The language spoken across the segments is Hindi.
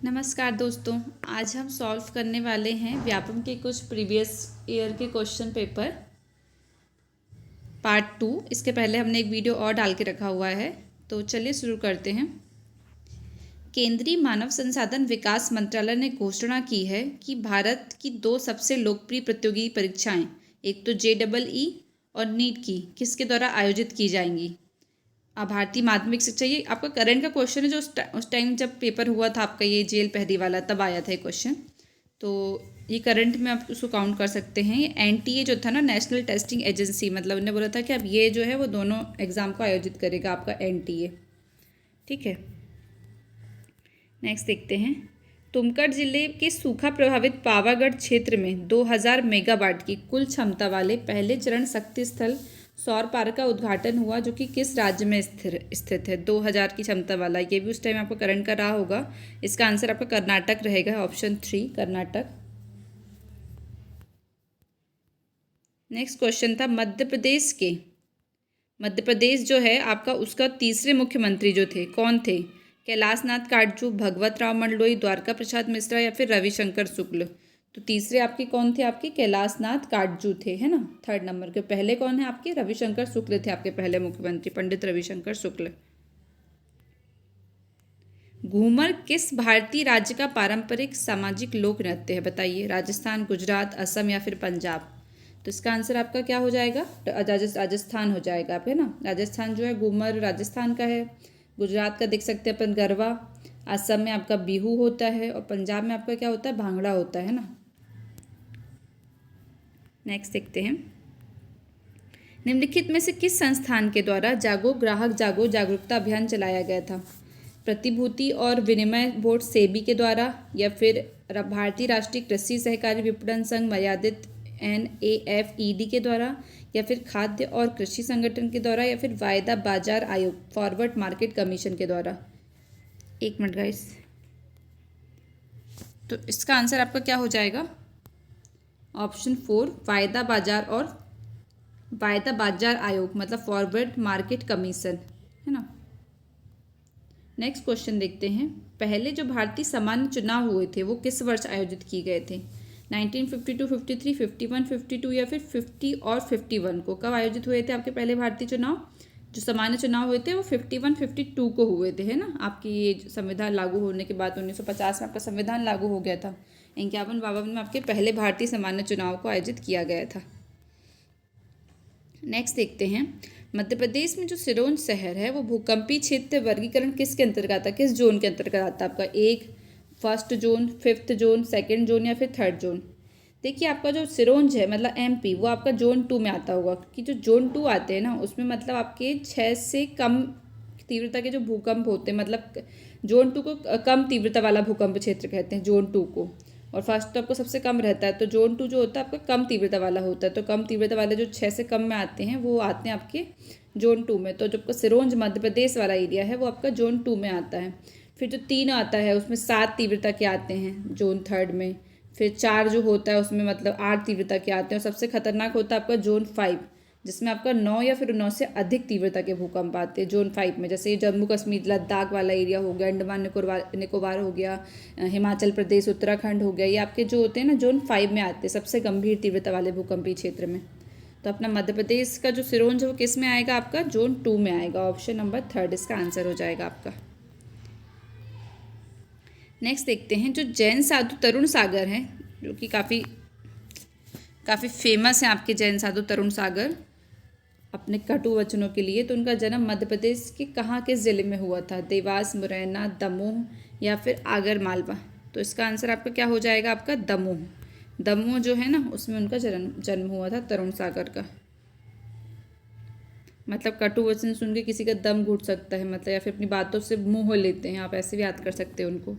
नमस्कार दोस्तों। आज हम सॉल्व करने वाले हैं व्यापम के कुछ प्रीवियस ईयर के क्वेश्चन पेपर पार्ट 2। इसके पहले हमने एक वीडियो और डाल के रखा हुआ है, तो चलिए शुरू करते हैं। केंद्रीय मानव संसाधन विकास मंत्रालय ने घोषणा की है कि भारत की दो सबसे लोकप्रिय प्रतियोगी परीक्षाएं, एक तो JEE और नीट की, किसके द्वारा आयोजित की जाएंगी। भारतीय माध्यमिक शिक्षा, ये आपका करंट का क्वेश्चन है, जो उस टाइम जब पेपर हुआ था आपका ये जेल पहली वाला, तब आया था ये क्वेश्चन। तो ये करंट में आप उसको काउंट कर सकते हैं। ये NTA जो था ना, नेशनल टेस्टिंग एजेंसी, मतलब उन्होंने बोला था कि अब ये जो है वो दोनों एग्ज़ाम को आयोजित करेगा आपका NTA। ठीक है, नेक्स्ट देखते हैं। तुमकड़ जिले के सूखा प्रभावित पावागढ़ क्षेत्र में 2000 मेगावाट की कुल क्षमता वाले पहले चरण शक्ति स्थल सौर पार्क का उद्घाटन हुआ, जो कि किस राज्य में स्थित है। 2000 की क्षमता वाला, ये भी उस टाइम आपका करंट का रहा होगा। इसका आंसर आपका कर्नाटक रहेगा, ऑप्शन 3 कर्नाटक। नेक्स्ट क्वेश्चन था मध्य प्रदेश जो है आपका, उसका तीसरे मुख्यमंत्री जो थे, कौन थे। कैलाश नाथ काटजू, भगवत राव मंडलोई, द्वारका प्रसाद मिश्रा या फिर रविशंकर शुक्ल। तो तीसरे आपके कौन थे, आपके कैलाश नाथ काटजू थे, है ना, थर्ड नंबर के। पहले कौन है आपके, रविशंकर शुक्ल थे आपके पहले मुख्यमंत्री, पंडित रविशंकर शुक्ल। घूमर किस भारतीय राज्य का पारंपरिक सामाजिक लोक नृत्य है, बताइए। राजस्थान, गुजरात, असम या फिर पंजाब। तो इसका आंसर आपका क्या हो जाएगा, राजस्थान हो जाएगा आप, है ना। राजस्थान जो है, घूमर राजस्थान का है। गुजरात का देख सकते हैं अपन गरबा, असम में आपका बिहू होता है, और पंजाब में आपका क्या होता है, भांगड़ा होता है ना। नेक्स्ट देखते हैं। निम्नलिखित में से किस संस्थान के द्वारा जागो ग्राहक जागो जागरूकता अभियान चलाया गया था। प्रतिभूति और विनिमय बोर्ड सेबी के द्वारा, या फिर भारतीय राष्ट्रीय कृषि सहकारी विपणन संघ मर्यादित NAFED के द्वारा, या फिर खाद्य और कृषि संगठन के द्वारा, या फिर वायदा बाजार आयोग फॉरवर्ड मार्केट कमीशन के द्वारा। एक मिनट गाइस, तो इसका आंसर आपका क्या हो जाएगा, ऑप्शन 4 वायदा बाजार आयोग, मतलब फॉरवर्ड मार्केट कमीशन, है ना। नेक्स्ट क्वेश्चन देखते हैं। पहले जो भारतीय सामान्य चुनाव हुए थे वो किस वर्ष आयोजित किए गए थे। 1952, 53, 51, 52 या फिर 50 और 51 को कब आयोजित हुए थे आपके पहले भारतीय चुनाव। जो सामान्य चुनाव हुए थे वो 51, 52 को हुए थे, है ना। आपकी ये संविधान लागू होने के बाद 1950 में आपका संविधान लागू हो गया था। 51-52 में आपके पहले भारतीय सामान्य चुनाव को आयोजित किया गया था। नेक्स्ट देखते हैं। मध्य प्रदेश में जो सिरोंज शहर है वो भूकंपीय क्षेत्र वर्गीकरण किसके अंतर्गत आता है, किस जोन के अंतर्गत आता है आपका। एक, first zone, fifth zone, second zone या फिर थर्ड जोन। देखिए आपका जो सिरोंज है, मतलब MP, वो आपका जोन 2 में आता होगा, कि जो जोन 2 आते हैं ना, उसमें मतलब आपके 6 से कम तीव्रता के जो भूकंप होते हैं, मतलब जोन 2 को कम तीव्रता वाला भूकंप क्षेत्र कहते हैं, जोन 2 को। और फर्स्ट तो आपको सबसे कम रहता है, तो जोन 2 जो होता है आपका कम तीव्रता वाला होता है। तो कम तीव्रता वाले जो 6 से कम में आते हैं वो आते हैं आपके जोन 2 में। तो जो आपका सिरोंज मध्य प्रदेश वाला एरिया है वो आपका जोन 2 में आता है। फिर जो 3 आता है उसमें 7 तीव्रता के आते हैं जोन 3 में। फिर 4 जो होता है उसमें मतलब 8 तीव्रता के आते हैं। और सबसे खतरनाक होता है आपका जोन 5, जिसमें आपका 9 या फिर 9 से अधिक तीव्रता के भूकंप आते हैं जोन 5 में। जैसे ये जम्मू कश्मीर लद्दाख वाला एरिया हो गया, अंडमान निकोबार हो गया, हिमाचल प्रदेश, उत्तराखंड हो गया, ये आपके जो होते हैं ना जोन 5 में आते हैं, सबसे गंभीर तीव्रता वाले भूकंपीय क्षेत्र में। तो अपना मध्य प्रदेश का जो सिरोंज है वो किस में आएगा आपका, जोन 2 में आएगा, ऑप्शन नंबर 3 इसका आंसर हो जाएगा आपका। नेक्स्ट देखते हैं। जो जैन साधु तरुण सागर हैं, जो कि काफ़ी फेमस हैं आपके जैन साधु तरुण सागर अपने कटु वचनों के लिए, तो उनका जन्म मध्य प्रदेश के कहाँ के ज़िले में हुआ था। देवास, मुरैना, दमोह या फिर आगर मालवा। तो इसका आंसर आपका क्या हो जाएगा, आपका दमोह जो है ना, उसमें उनका जन्म हुआ था तरुण सागर का। मतलब कटु वचन सुन के किसी का दम घुट सकता है, मतलब, या फिर अपनी बातों से मुँह लेते हैं, आप ऐसे भी याद कर सकते हैं उनको।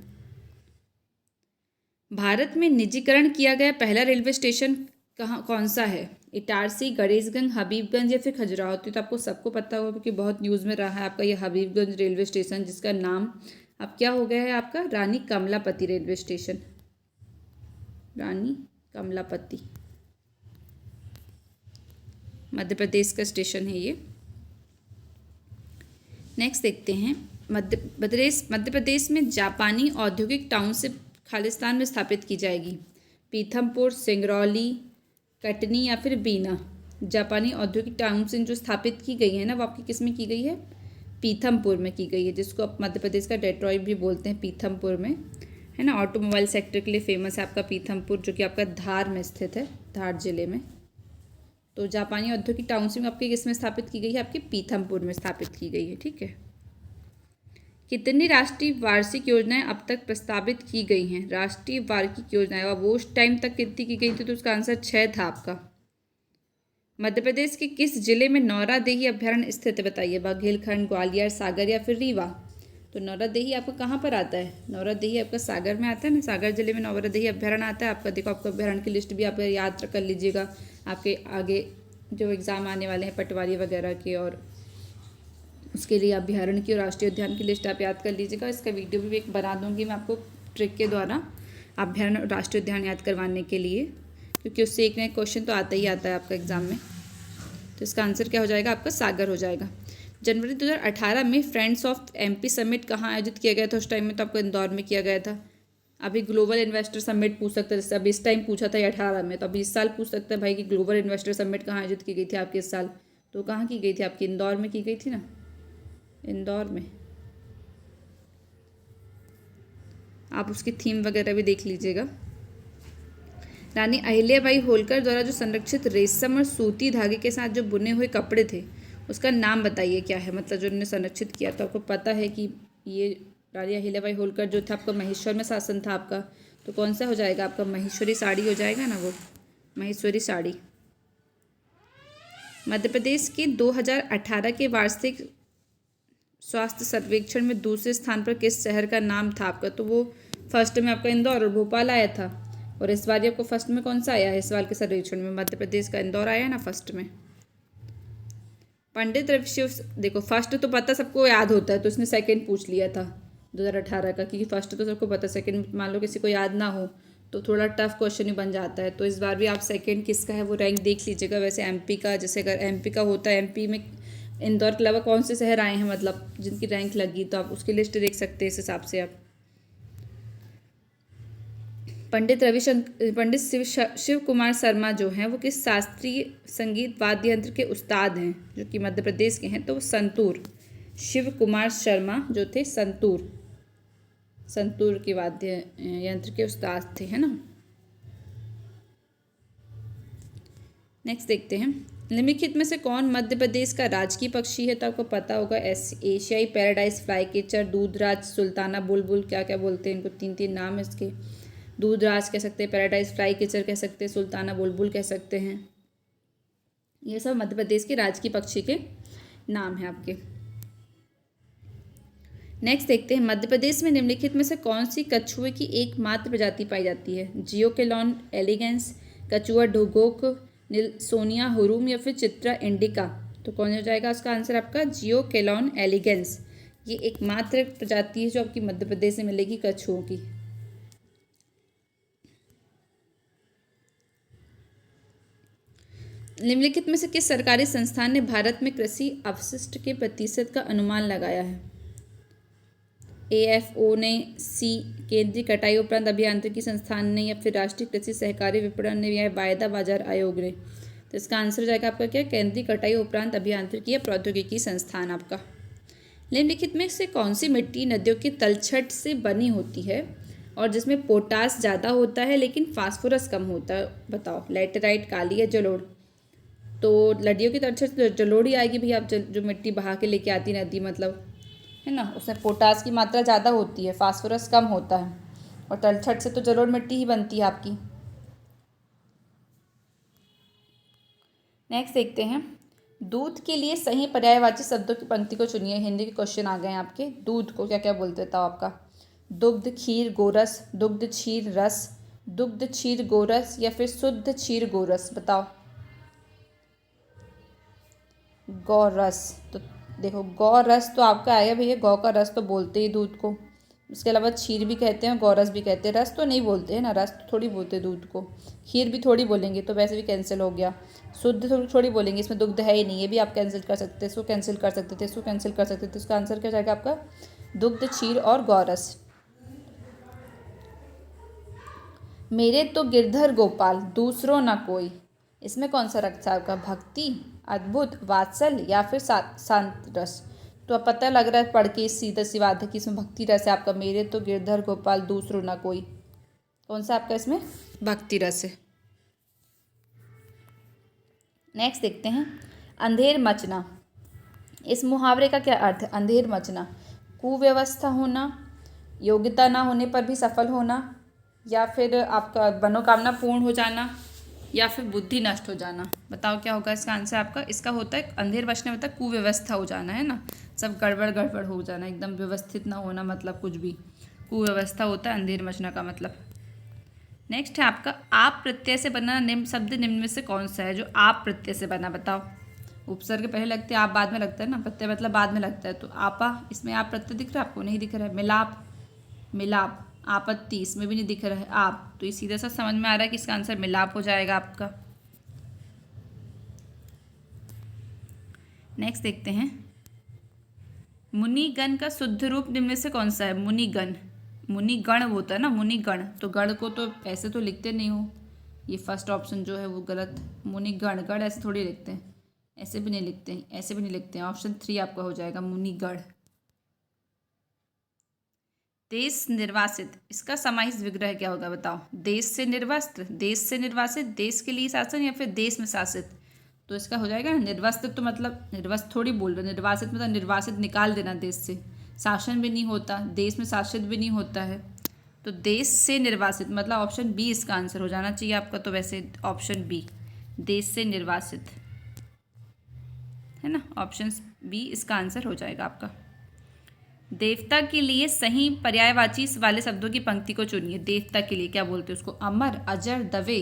भारत में निजीकरण किया गया पहला रेलवे स्टेशन कौन सा है। इटारसी, गणेशगंज, हबीबगंज या फिर खजुराहो। तो आपको सबको पता होगा क्योंकि बहुत न्यूज़ में रहा है आपका ये हबीबगंज रेलवे स्टेशन, जिसका नाम अब क्या हो गया है आपका, रानी कमलापति रेलवे स्टेशन। रानी कमलापति मध्य प्रदेश का स्टेशन है ये। नेक्स्ट देखते हैं। मध्य प्रदेश में जापानी औद्योगिक टाउनशिप खालिस्तान में स्थापित की जाएगी? पीथमपुर, सिंगरौली, कटनी या फिर बीना? जापानी औद्योगिक टाउनशिप जो स्थापित की गई है ना, वो आपकी किस में की गई है? पीथमपुर में की गई है, जिसको आप मध्य प्रदेश का डेट्रॉइट भी बोलते हैं, पीथमपुर में, है ना। ऑटोमोबाइल सेक्टर के लिए फेमस है आपका पीथमपुर, जो कि आपका धार में स्थित है, धार जिले में। तो जापानी औद्योगिक टाउनशिप आपकी किस में स्थापित की गई है? आपके पीथमपुर में स्थापित की गई है, ठीक है। कितनी राष्ट्रीय वार्षिक योजनाएं अब तक प्रस्तावित की गई हैं? राष्ट्रीय वार्षिक योजनाएं अब वो उस टाइम तक कितनी की गई थी? तो उसका आंसर 6 था आपका। मध्य प्रदेश के किस जिले में नौरादेही अभ्यारण्य स्थित है? बताइए। बघेलखंड, ग्वालियर, सागर या फिर रीवा? तो नौरादेही आपका कहाँ पर आता है? नौरादेही आपका सागर में आता है ना, सागर जिले में नौरादेही अभ्यारण्य आता है आपका। देखो, आपका अभ्यारण्य की लिस्ट भी आप याद कर लीजिएगा, आपके आगे जो एग्ज़ाम आने वाले हैं पटवारी वगैरह के, और उसके लिए अभ्यारण्य की और राष्ट्रीय उद्यान की लिस्ट आप याद कर लीजिएगा। इसका वीडियो भी एक बना दूंगी मैं आपको ट्रिक के द्वारा, अभ्यारण्य और राष्ट्रीय उद्यान याद करवाने के लिए, क्योंकि उससे एक नया क्वेश्चन तो आता ही आता है आपका एग्जाम में। तो इसका आंसर क्या हो जाएगा? आपका सागर हो जाएगा। जनवरी 2018 में फ्रेंड्स ऑफ एमपी समिट कहाँ आयोजित किया गया था? उस टाइम में तो आपको इंदौर में किया गया था। अभी ग्लोबल इन्वेस्टर समिट पूछ सकते हैं, जैसे अभी इस टाइम पूछा था 18 में, तो अभी इस साल पूछ सकते हैं भाई कि ग्लोबल इन्वेस्टर समिट कहाँ आयोजित की गई थी आपके इस साल? तो कहाँ की गई थी आपकी? इंदौर में की गई थी ना, इंदौर में। आप उसकी थीम वगैरह भी देख लीजिएगा। रानी अहिल्याबाई होलकर द्वारा जो संरक्षित रेशम और सूती धागे के साथ जो बुने हुए कपड़े थे, उसका नाम बताइए क्या है? मतलब जो उन्होंने संरक्षित किया, तो आपको पता है कि ये रानी अहिल्याबाई होलकर जो था आपका महेश्वर में शासन था आपका, तो कौन सा हो जाएगा आपका? महेश्वरी साड़ी हो जाएगा ना, वो महेश्वरी साड़ी। मध्य प्रदेश के 2018 के वार्षिक स्वास्थ्य सर्वेक्षण में दूसरे स्थान पर किस शहर का नाम था आपका? तो वो फर्स्ट में आपका इंदौर और भोपाल आया था, और इस बार आपको फर्स्ट में कौन सा आया है? इस बार के सर्वेक्षण में मध्य प्रदेश का इंदौर आया है ना फर्स्ट में। पंडित रविशंकर, देखो फर्स्ट तो पता सबको याद होता है, तो उसने सेकंड पूछ लिया था 2018 का, क्योंकि फर्स्ट तो सबको पता, सेकंड मान लो किसी को याद ना हो तो थोड़ा टफ क्वेश्चन ही बन जाता है। तो इस बार भी आप सेकंड किसका है वो रैंक देख लीजिएगा। वैसे एमपी का, जैसे अगर एमपी का होता है, एमपी में इंदौर के अलावा कौन से शहर आए हैं मतलब जिनकी रैंक लगी, तो आप उसकी लिस्ट देख सकते हैं इस हिसाब से आप। पंडित शिव कुमार शर्मा जो हैं वो किस शास्त्रीय संगीत वाद्य यंत्र के उस्ताद हैं, जो कि मध्य प्रदेश के हैं? तो संतूर। शिव कुमार शर्मा जो थे संतूर के वाद्य यंत्र के उस्ताद थे, है ना। नेक्स्ट देखते हैं, निम्नलिखित में से कौन मध्य प्रदेश का राजकीय पक्षी है? तो आपको पता होगा, एशियाई पैराडाइज फ्लाईकेचर, दूधराज, सुल्ताना बुलबुल, क्या क्या बोलते हैं इनको, 3 नाम है इसके। दूधराज कह सकते हैं, पैराडाइज फ्लाईकेचर कह सकते हैं, सुल्ताना बुलबुल कह सकते हैं। ये सब मध्य प्रदेश के राजकीय पक्षी के नाम हैं आपके। नेक्स्ट देखते हैं, मध्य प्रदेश में निम्नलिखित में से कौन सी कछुए की एकमात्र प्रजाति पाई जाती है? जियोकेलॉन एलिगेंस, कछुआ ढुगोक, निल्सोनिया हुरूम या फिर चित्रा इंडिका? तो कौन हो जाएगा उसका आंसर आपका? जियोकेलॉन एलिगेंस। ये एकमात्र प्रजाति है जो आपकी मध्य प्रदेश में मिलेगी कछुओं की। निम्नलिखित में से किस सरकारी संस्थान ने भारत में कृषि अपशिष्ट के प्रतिशत का अनुमान लगाया है? AFO ने, सी केंद्रीय कटाई उपरांत अभियांत्रिकी संस्थान ने, या फिर राष्ट्रीय कृषि सहकारी विपणन ने, या वायदा बाजार आयोग ने? तो इसका आंसर हो जाएगा आपका क्या? केंद्रीय कटाई उपरांत अभियांत्रिकी या प्रौद्योगिकी संस्थान आपका। निम्नलिखित में से कौन सी मिट्टी नदियों के तलछट से बनी होती है और जिसमें पोटास ज़्यादा होता है लेकिन फास्फोरस कम होता है? बताओ। लैटेराइट, काली या जलोढ़? तो नदियों की तलछट से जलोढ़ ही आएगी भैया। आप जो मिट्टी बहा के लेके आती नदी, मतलब है ना, उसमें पोटास की मात्रा ज़्यादा होती है, फास्फोरस कम होता है, और तलछट से तो जलोढ़ मिट्टी ही बनती है आपकी। नेक्स्ट देखते हैं, दूध के लिए सही पर्यायवाची शब्दों की पंक्ति को चुनिए। हिंदी के क्वेश्चन आ गए हैं आपके। दूध को क्या क्या बोलते था आपका? दुग्ध क्षीर गोरस, दुग्ध क्षीर रस, दुग्ध क्षीर गोरस या फिर शुद्ध क्षीर गोरस? बताओ। गौरस। तो देखो, गौरस तो आपका आया भैया, गौ का रस तो बोलते ही दूध को। उसके अलावा क्षीर भी कहते हैं, गौरस भी कहते हैं, रस तो नहीं बोलते हैं ना, रस तो थोड़ी बोलते हैं दूध को। खीर भी थोड़ी बोलेंगे तो वैसे भी कैंसिल हो गया। शुद्ध थोड़ी बोलेंगे, इसमें दुग्ध है ही नहीं, ये भी आप कैंसिल कर सकते थे, इसको कैंसिल कर सकते थे, इसको कैंसिल कर सकते थे। इसका आंसर क्या जाएगा आपका? दुग्ध, क्षीर और गौरस। मेरे तो गिरधर गोपाल दूसरों न कोई, इसमें कौन सा रक्त है आपका? भक्ति, अद्भुत, वात्सल्य या फिर शांत रस। तो अब पता लग रहा है पढ़ के सीधा सी बात है कि इसमें भक्ति रस है आपका। मेरे तो गिरधर गोपाल दूसरों न कोई, कौन सा आपका इसमें? भक्ति रस है। नेक्स्ट देखते हैं, अंधेर मचना। इस मुहावरे का क्या अर्थ है? अंधेर मचना, कुव्यवस्था होना, योग्यता ना होने पर भी सफल होना, या फिर आपका मनोकामना पूर्ण हो जाना, या फिर बुद्धि नष्ट हो जाना। बताओ क्या होगा इसका आंसर आपका? इसका होता है अंधेर मचना, होता है कुव्यवस्था हो जाना, है ना, सब गड़बड़ गड़बड़ हो जाना, एकदम व्यवस्थित ना होना, मतलब कुछ भी कुव्यवस्था होता है अंधेर मचना का मतलब। नेक्स्ट है आपका, आप प्रत्यय से बना निम्न शब्द निम्न में से कौन सा है जो आप प्रत्यय से बना? बताओ। उपसर्ग पहले लगते हैं, आप बाद में लगता है ना, प्रत्यय मतलब बाद में लगता है। तो आपा, इसमें आप प्रत्यय दिख रहा है आपको? नहीं दिख रहा है। मिलाप, मिलाप, आपत्ति, इसमें भी नहीं दिख रहा है आप। तो ये सीधा सा समझ में आ रहा है कि इसका आंसर मिलाप हो जाएगा आपका। नेक्स्ट देखते हैं, मुनिगण का शुद्ध रूप निम्न में से कौन सा है? मुनिगण, मुनिगण होता है ना, मुनिगण, तो गण को तो ऐसे तो लिखते नहीं हो, ये फर्स्ट ऑप्शन जो है वो गलत। मुनिगण, गण ऐसे थोड़ी लिखते हैं, ऐसे भी नहीं लिखते हैं, ऐसे भी नहीं लिखते हैं। ऑप्शन 3 आपका हो जाएगा, मुनिगण। देश निर्वासित, इसका समाहित विग्रह क्या होगा? बताओ। देश से निर्वस्त्र, देश से निर्वासित, देश के लिए शासन, या फिर देश में शासित। तो इसका हो जाएगा निर्वस्त्र, तो मतलब निर्वस्त्र थोड़ी बोल रहे, निर्वासित मतलब निर्वासित निकाल देना देश से, शासन भी नहीं होता, देश में शासित भी नहीं होता है। तो देश से निर्वासित मतलब ऑप्शन बी इसका आंसर हो जाना चाहिए आपका। तो वैसे ऑप्शन बी, देश से निर्वासित, है ना, ऑप्शन बी इसका आंसर हो जाएगा आपका। देवता के लिए सही पर्यायवाची वाले शब्दों की पंक्ति को चुनिए। देवता के लिए क्या बोलते हैं उसको? अमर, अजर, दवे,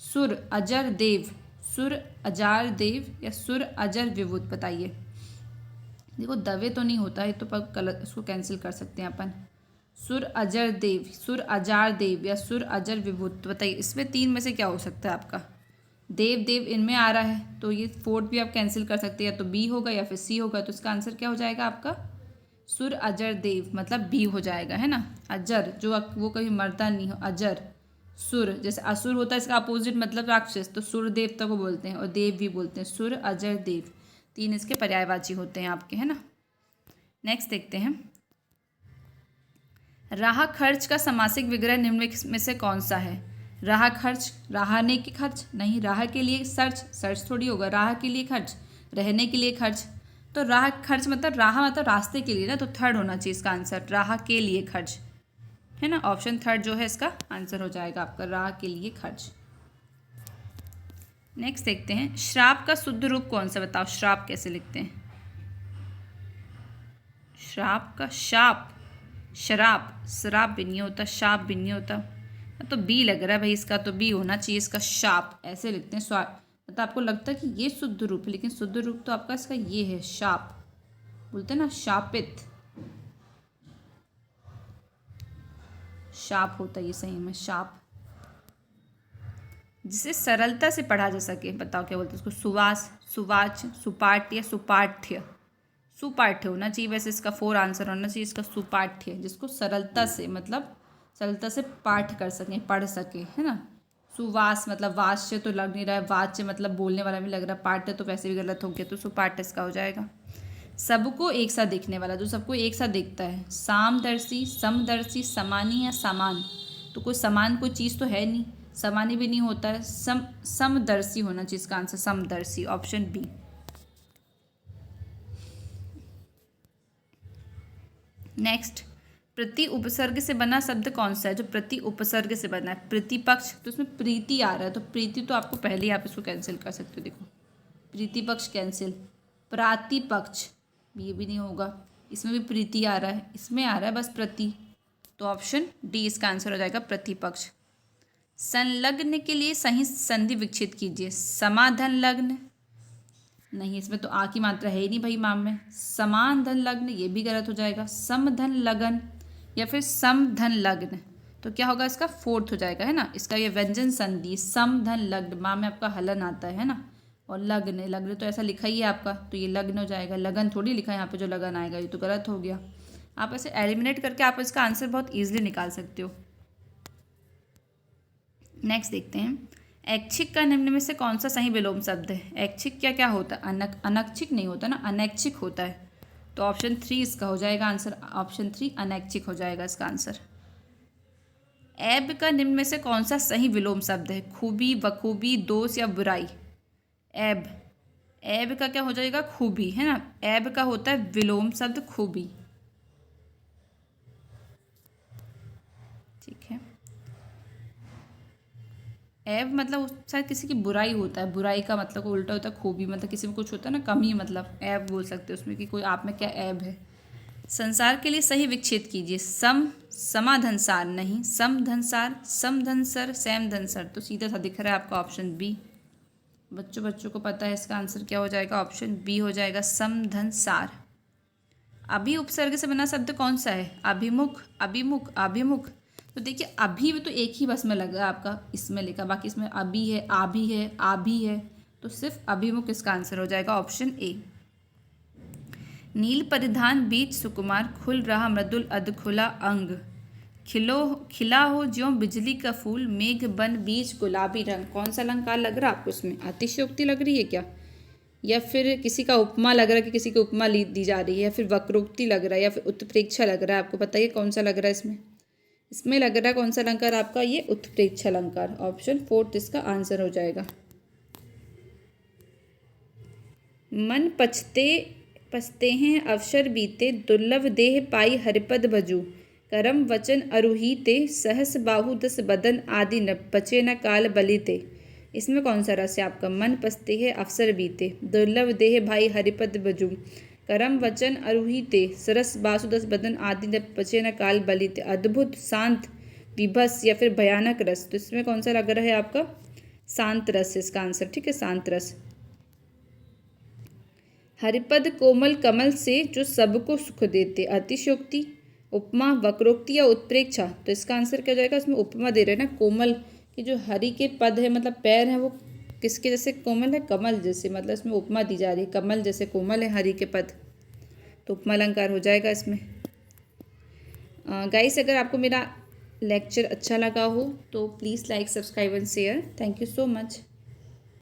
सुर, अजर, देव, सुर, अजार, देव, या सुर, अजर, विभूत। बताइए। देखो दवे तो नहीं होता है, तो पर इसको कैंसिल कर सकते हैं अपन। सुर, अजर, देव, सुर, अजार, देव, या सुर, अजर, विभूत। तो बताइए इसमें 3 में से क्या हो सकता है आपका? देव, देव इनमें आ रहा है, तो ये 4th भी आप कैंसिल कर सकते हैं, या तो बी होगा या फिर सी होगा। तो इसका आंसर क्या हो जाएगा आपका? सुर, अजर, देव, मतलब बी हो जाएगा, है ना। अजर जो वो कभी मरता नहीं हो, अजर। सुर, जैसे असुर होता है इसका अपोजिट मतलब राक्षस, तो सुर देवता को बोलते हैं, और देव भी बोलते हैं। सुर, अजर, देव, 3 इसके पर्यायवाची होते हैं आपके, है ना। नेक्स्ट देखते हैं, राह खर्च का समासिक विग्रह निम्न में से कौन सा है? राह खर्च, रहाने की खर्च नहीं, राह के लिए सर्च, सर्च थोड़ी होगा, राह के लिए खर्च, रहने के लिए खर्च। तो राह खर्च मतलब राह मतलब रास्ते के लिए ना, तो 3rd होना चाहिए इसका आंसर, राह के लिए खर्च, है ना। ऑप्शन 3rd जो है इसका आंसर हो जाएगा आपका, राह के लिए खर्च। नेक्स्ट देखते हैं, श्राप का शुद्ध रूप कौन सा? बताओ, श्राप कैसे लिखते हैं? श्राप का शाप, शराब, शराब भी नहीं होता, शाप भी नहीं होता, तो बी लग रहा है भाई इसका, तो बी होना चाहिए इसका, शाप ऐसे लिखते हैं। मतलब आपको लगता है कि ये शुद्ध रूप है, लेकिन शुद्ध रूप तो आपका इसका ये है, शाप, बोलते हैं ना शापित, शाप होता है ये सही में, शाप, जिसे सरलता से पढ़ा जा सके। बताओ क्या बोलते हैं उसको? सुवास, सुवाच, सुपाठ्य या सुपाठ्य। सुपाठ्य होना चाहिए वैसे इसका, 4 आंसर होना चाहिए इसका, सुपाठ्य, जिसको सरलता से मतलब सरलता से पाठ कर सकें, पढ़ सके, है ना। सुवास मतलब वाच्य तो लग नहीं रहा है, वाच्य मतलब बोलने वाला भी लग रहा है, पाठ्य तो वैसे भी गलत हो गया, तो सुपाठ्य इसका हो जाएगा। सबको एक साथ देखने वाला, जो सबको एक साथ देखता है, सामदर्शी, समदर्शी, समानी या समान। तो कोई समान कोई चीज़ तो है नहीं, समानी भी नहीं होता है, समदर्शी होना चाहिए इसका आंसर, समदर्शी, ऑप्शन बी। नेक्स्ट, प्रति उपसर्ग से बना शब्द कौन सा है? जो प्रति उपसर्ग से बना है, प्रतिपक्ष, तो उसमें प्रीति आ रहा है, तो प्रीति तो आपको पहले ही आप इसको कैंसिल कर सकते हो। देखो प्रीतिपक्ष कैंसिल, प्रातिपक्ष ये भी नहीं होगा, इसमें भी प्रीति आ रहा है, इसमें आ रहा है बस प्रति, तो ऑप्शन डी इसका आंसर हो जाएगा, प्रतिपक्ष। संलग्न के लिए सही संधि विकसित कीजिए। समाधन लग्न नहीं, इसमें तो आ की मात्रा है ही नहीं भाई माम में। समान धन लग्न ये भी गलत हो जाएगा। समधन लगन या फिर समधन लग्न, तो क्या होगा इसका? 4th हो जाएगा, है ना। इसका ये व्यंजन संधि समधन लग्न, माँ में आपका हलन आता है ना, और लग्न, लग्न तो ऐसा लिखा ही है आपका, तो ये लग्न हो जाएगा, लगन थोड़ी लिखा है यहाँ पे जो लगन आएगा, ये तो गलत हो गया। आप ऐसे एलिमिनेट करके आप इसका आंसर बहुत ईजिली निकाल सकते हो। नेक्स्ट देखते हैं, ऐच्छिक का निम्न में से कौन सा सही विलोम शब्द है। ऐच्छिक क्या क्या होता है, अनैच्छिक नहीं होता ना, अनैच्छिक होता है। तो ऑप्शन 3 इसका हो जाएगा आंसर, ऑप्शन 3 अनैच्छिक हो जाएगा इसका आंसर। ऐब का निम्न में से कौन सा सही विलोम शब्द है। खूबी, बखूबी, दोष या बुराई। ऐब, ऐब का क्या हो जाएगा, खूबी, है ना। ऐब का होता है विलोम शब्द खूबी। ठीक है, ऐब मतलब शायद किसी की बुराई होता है, बुराई का मतलब उल्टा होता है खूबी, मतलब किसी में कुछ होता है ना कमी, मतलब ऐब बोल सकते हो उसमें कि कोई आप में क्या ऐब है। संसार के लिए सही विच्छेद कीजिए। सम, समाधनसार नहीं, समधनसार, समधनसर, सैमधनसर। तो सीधा सा दिख रहा है आपका ऑप्शन बी। बच्चों को पता है इसका आंसर क्या हो जाएगा, ऑप्शन बी हो जाएगा, समधनसार। अभी उपसर्ग से बना शब्द कौन सा है। अभिमुख, अभिमुख, अभिमुख। तो देखिए अभी तो एक ही बस में लगा आपका, इसमें लिखा, बाकी इसमें अभी है, आभी है, आभी है, तो सिर्फ अभिमुख इसका आंसर हो जाएगा, ऑप्शन ए। नील परिधान बीच सुकुमार, खुल रहा मृदुल अधखुला अंग। खिला हो ज्यों बिजली का फूल, मेघ बन बीच गुलाबी रंग। कौन सा अलंकार लग रहा है आपको इसमें, अतिशयोक्ति लग रही है क्या, या फिर किसी का उपमा लग रहा है कि किसी की उपमा दी जा रही है, या फिर वक्रोक्ति लग रहा है, या फिर उत्प्रेक्षा लग रहा है। आपको बताइए कौन सा लग रहा है इसमें। इसमें लग रहा है कौन सा अलंकार आपका, ये उत्प्रेक्षा अलंकार, ऑप्शन 4 इसका आंसर हो जाएगा। मन पछते हैं अवसर बीते, दुर्लभ देह पाई हरिपद भजू। करम वचन अरुही ते, सहस बाहु दस बदन आदि न बचे न काल बलिते। इसमें कौन सा रस है आपका, मन पछते हैं अवसर बीते, दुर्लभ देह भाई हरिपद भजू, करम वचन अरुही ते, सरस बासु दस बदन आदि न बचे न काल बलिते। अद्भुत, शांत, विभस या फिर भयानक रस। तो इसमें कौन सा लग रहा है आपका, शांत रस इसका आंसर। ठीक है, शांत रस। हरिपद कोमल कमल से जो सबको सुख देते। अतिशयोक्ति, उपमा, वक्रोक्ति या उत्प्रेक्षा। तो इसका आंसर क्या हो जाएगा, इसमें उपमा दे रहे हैं ना, कोमल कि जो हरि के पद है मतलब पैर हैं वो किसके जैसे कोमल है, कमल जैसे, मतलब इसमें उपमा दी जा रही है, कमल जैसे कोमल है हरि के पद, तो उपमा अलंकार हो जाएगा इसमें। गाइस अगर आपको मेरा लेक्चर अच्छा लगा हो तो please like, subscribe and share. Thank you so much.